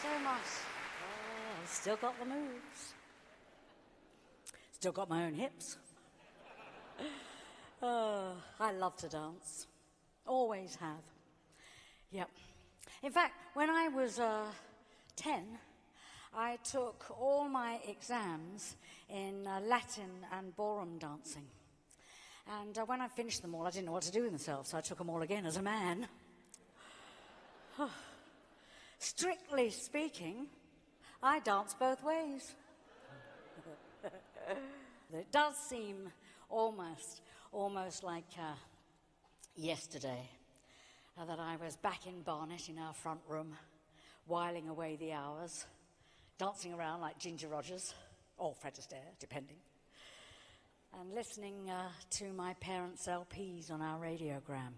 so much. Oh, I've still got the moves. Still got my own hips. Oh, I love to dance. Always have. Yep. In fact, when I was 10, I took all my exams in Latin and ballroom dancing. And when I finished them all, I didn't know what to do with myself, so I took them all again as a man. Strictly speaking, I dance both ways. It does seem almost like yesterday that I was back in Barnet in our front room, whiling away the hours, dancing around like Ginger Rogers, or Fred Astaire, depending, and listening to my parents' LPs on our radiogram.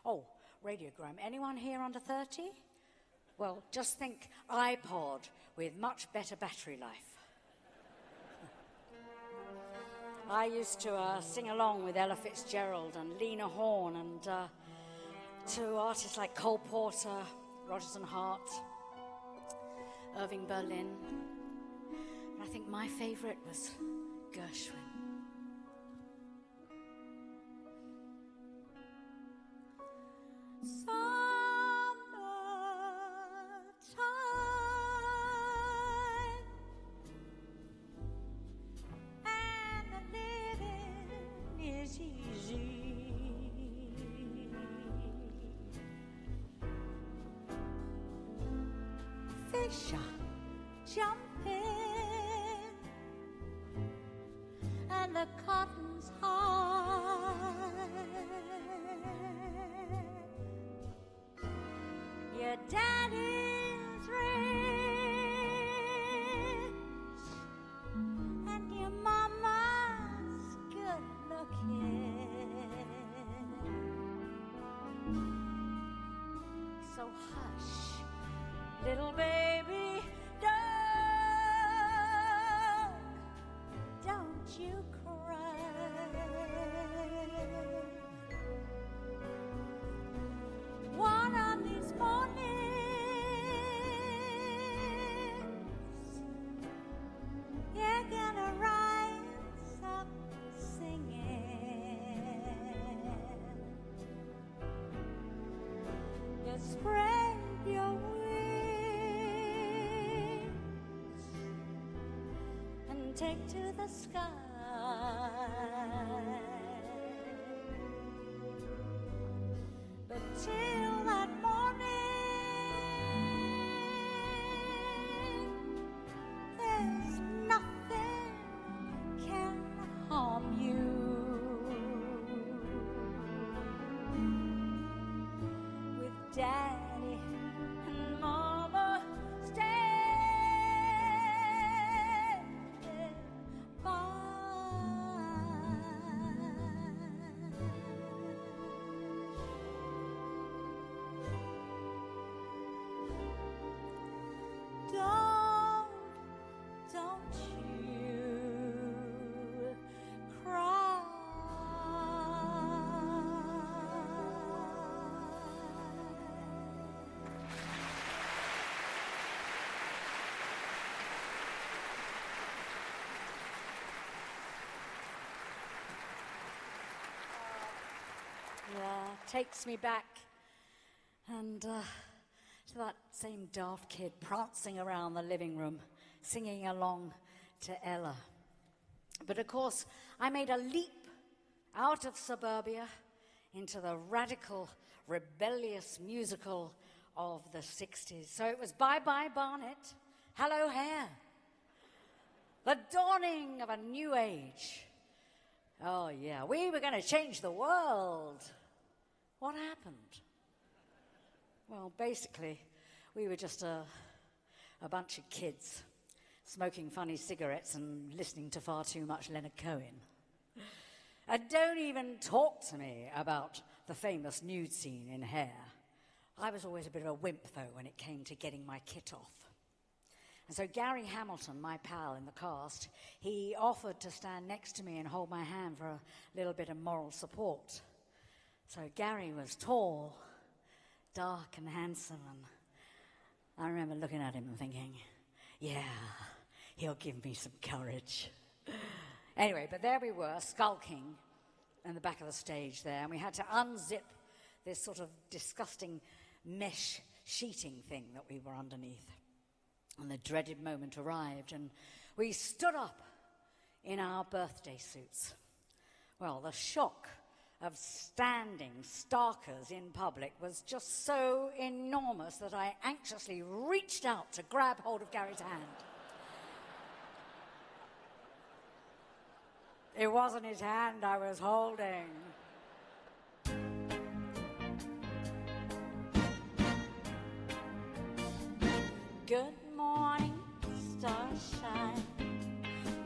Oh, radiogram. Anyone here under 30? Well, just think iPod with much better battery life. I used to sing along with Ella Fitzgerald and Lena Horne and to artists like Cole Porter, Rodgers and Hart, Irving Berlin. And I think my favourite was Gershwin. Fish are jumping and the cotton's high. Your daddy's rich and your mama's good looking. So hush, little baby, don't you cry. One of these mornings, you're gonna rise up singing. You spread your take to the sky. But till that morning, there's nothing can harm you. With Daddy and Mama takes me back and to that same daft kid prancing around the living room, singing along to Ella. But of course, I made a leap out of suburbia into the radical, rebellious musical of the 60s. So it was bye-bye Barnet, hello hair, the dawning of a new age. Oh yeah, we were going to change the world. What happened? Well, basically, we were just a bunch of kids smoking funny cigarettes and listening to far too much Leonard Cohen. And don't even talk to me about the famous nude scene in Hair. I was always a bit of a wimp, though, when it came to getting my kit off. And so Gary Hamilton, my pal in the cast, he offered to stand next to me and hold my hand for a little bit of moral support. So Gary was tall, dark and handsome, I remember looking at him and thinking, yeah, he'll give me some courage. Anyway, but there we were, skulking in the back of the stage there, and we had to unzip this sort of disgusting mesh sheeting thing that we were underneath. And the dreaded moment arrived, and we stood up in our birthday suits. Well, the shock of standing starkers in public was just so enormous that I anxiously reached out to grab hold of Gary's hand. It wasn't his hand I was holding. Good morning, starshine.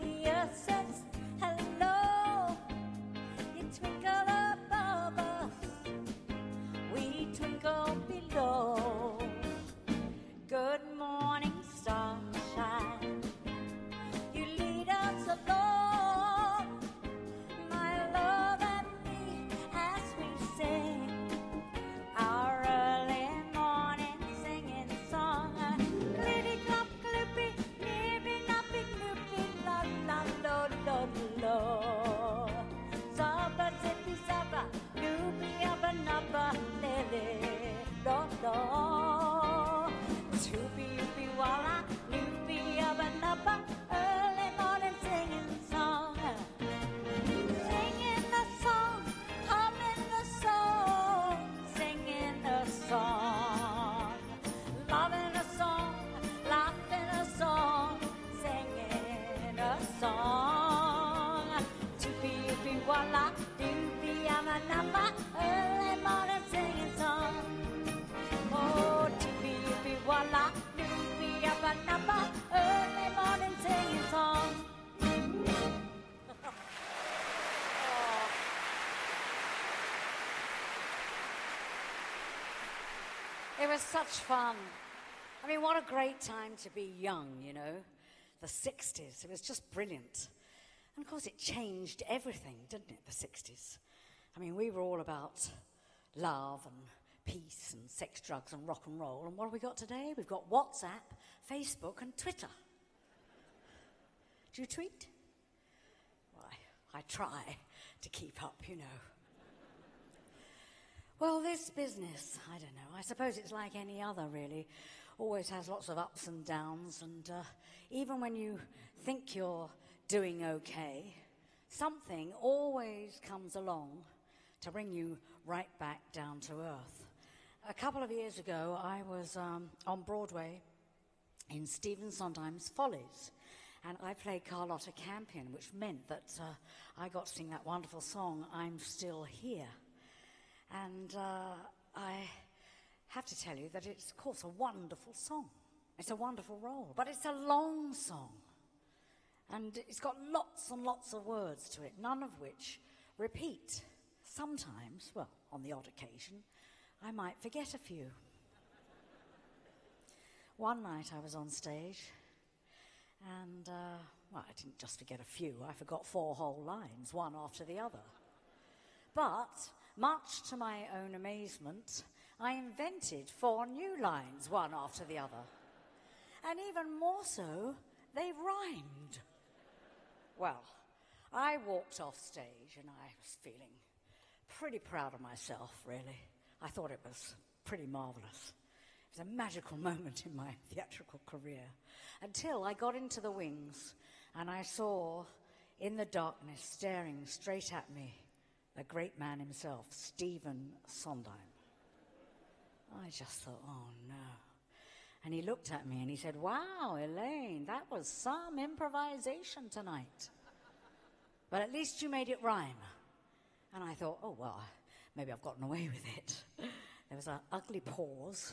The earth says hello. You twinkle above us, we twinkle below. Good morning, starshine. You lead us along, my love and me, as we sing our early morning singing song. Glitty glop gloopy, nippy nappy gloopy, la la lo lo lo. Sabba zippy sabba, loopy abba nubba, lily lo lo. Toopy oopy walla, loopy abba nubba, early morning singing song. Singing the song, humming the song, singing the song. Loving a song, laughing a song, singing a song. Toopy oopy walla, doopy abba nubba, early morning singing song. Oh, toopy oopy walla, doopy abba nubba, early morning singing song. It was such fun. I mean, what a great time to be young, you know. The 60s, it was just brilliant. And of course it changed everything, didn't it, the 60s? I mean, we were all about love and peace and sex, drugs and rock and roll. And what have we got today? We've got WhatsApp, Facebook and Twitter. Do you tweet? Well, I try to keep up, you know. Well, this business, I don't know, I suppose it's like any other, really. Always has lots of ups and downs, and even when you think you're doing okay, something always comes along to bring you right back down to earth. A couple of years ago, I was on Broadway in Stephen Sondheim's Follies, and I played Carlotta Campion, which meant that I got to sing that wonderful song, I'm Still Here. And I have to tell you that it's, of course, a wonderful song. It's a wonderful role, but it's a long song. And it's got lots and lots of words to it, none of which repeat. Sometimes, well, on the odd occasion, I might forget a few. One night I was on stage, and, well, I didn't just forget a few. I forgot 4 whole lines, one after the other. But, much to my own amazement, I invented 4 new lines, one after the other. And even more so, they rhymed. Well, I walked off stage and I was feeling pretty proud of myself, really. I thought it was pretty marvelous. It was a magical moment in my theatrical career, until I got into the wings and I saw, in the darkness, staring straight at me, the great man himself, Stephen Sondheim. I just thought, oh no. And he looked at me and he said, wow, Elaine, that was some improvisation tonight. But at least you made it rhyme. And I thought, oh well, maybe I've gotten away with it. There was an ugly pause,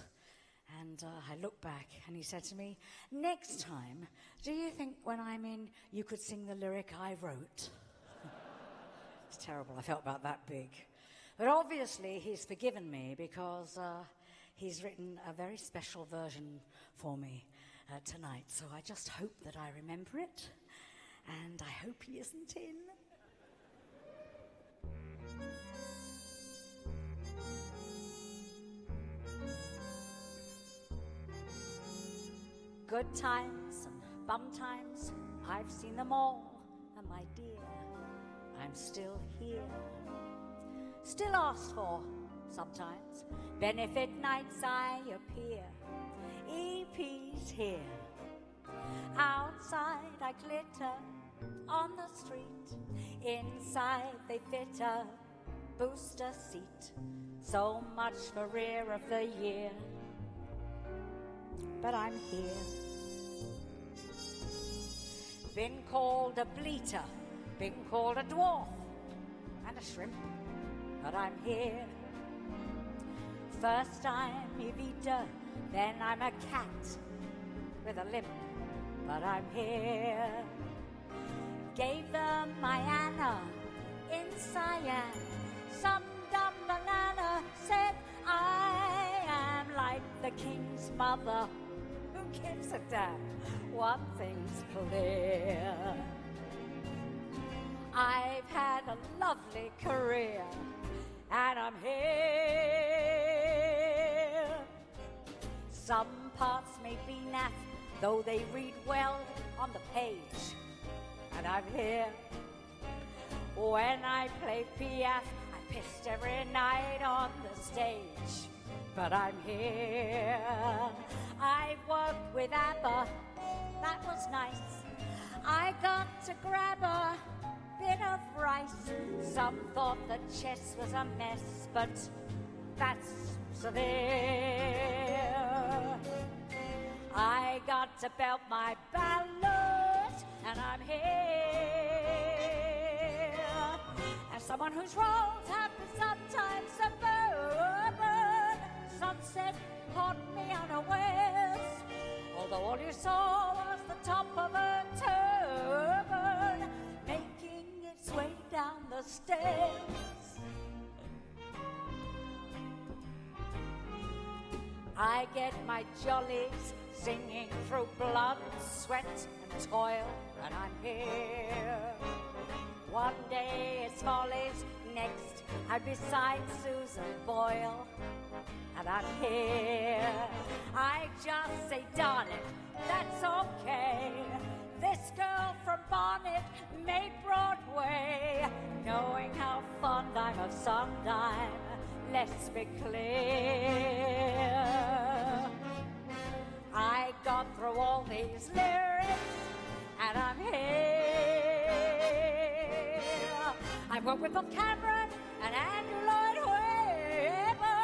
and I looked back and he said to me, next time, do you think when I'm in, you could sing the lyric I wrote? It's terrible, I felt about that big. But obviously he's forgiven me, because he's written a very special version for me tonight. So I just hope that I remember it, and I hope he isn't in. good times and bum times, I've seen them all, and my dear, I'm still here. Still asked for, sometimes. Benefit nights I appear. EP's here. Outside I glitter on the street. Inside they fit a booster seat. So much for rear of the year. But I'm here. Been called a bleater, been called a dwarf and a shrimp, but I'm here. First I'm Evita, then I'm a cat with a limp, but I'm here. Gave them my Anna in Cyan. Some dumb banana said I am like the king's mother. Who gives a damn? One thing's clear. I've had a lovely career, and I'm here. Some parts may be naff, though they read well on the page, and I'm here. When I play Piaf, I pissed every night on the stage, but I'm here. I've worked with ABBA, that was nice. I got to grab a bit of rice. Some thought that chess was a mess, but that's severe. I got to belt my ballot, and I'm here. As someone whose roles have been sometimes suburban, sunset caught me unawares. Although all you saw was the top of a turban making its way down the stairs. I get my jollies singing through blood, sweat and toil, and I'm here. One day it's Molly's, next I'm beside Susan Boyle, and I'm here. I just say, darn it, that's okay. This girl from Barnet made Broadway, knowing how fond I'm of Sondheim, let's be clear. I got through all these lyrics, and I'm here. I worked with both Cameron and Andrew Lloyd Webber.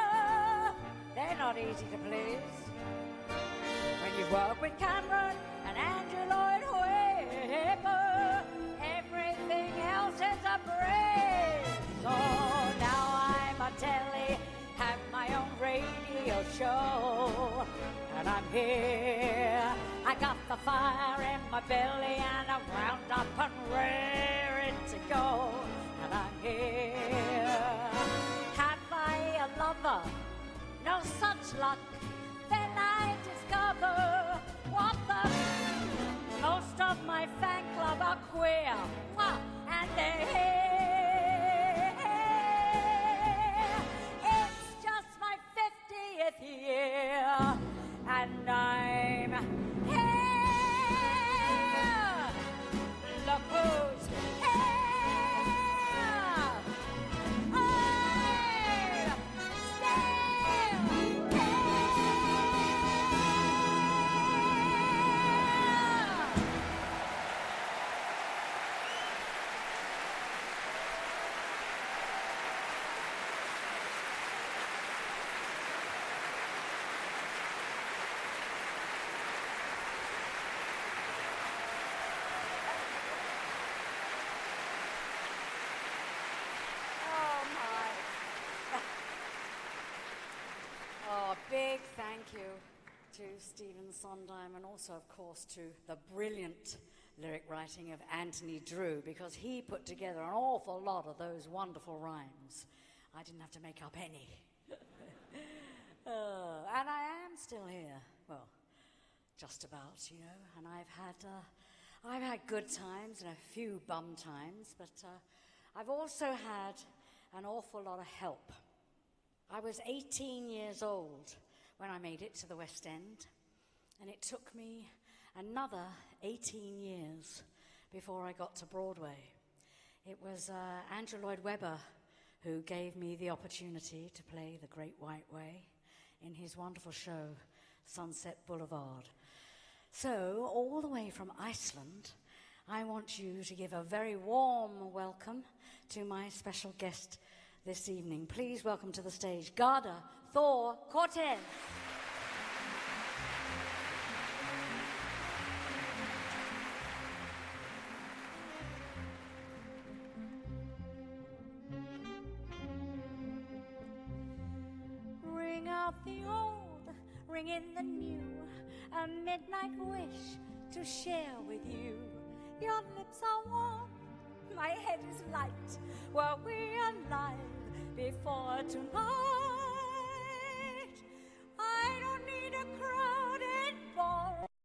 They're not easy to please. When you work with Cameron and Andrew Lloyd Webber, everything else is a breeze. So now I'm a telly, have my own radio show, and I'm here. I got the fire in my belly and I'm wound up and raring to go, and I'm here. Have I a lover? No such luck. Then I discover what the most of my fan club are queer, and they're here. It's just my 50th year, and I'm here. Look who's here. I'm still here. Oh, big thank you to Stephen Sondheim, and also, of course, to the brilliant lyric writing of Anthony Drew, because he put together an awful lot of those wonderful rhymes. I didn't have to make up any. And I am still here. Well, just about, you know, and I've had good times and a few bum times, but I've also had an awful lot of help. I was 18 years old when I made it to the West End. And it took me another 18 years before I got to Broadway. It was Andrew Lloyd Webber who gave me the opportunity to play The Great White Way in his wonderful show, Sunset Boulevard. So, all the way from Iceland, I want you to give a very warm welcome to my special guest this evening. Please welcome to the stage, Garda Thor Cortez. Ring out the old, ring in the new, a midnight wish to share with you. Your lips are warm, my head is light, while we are alive before tomorrow.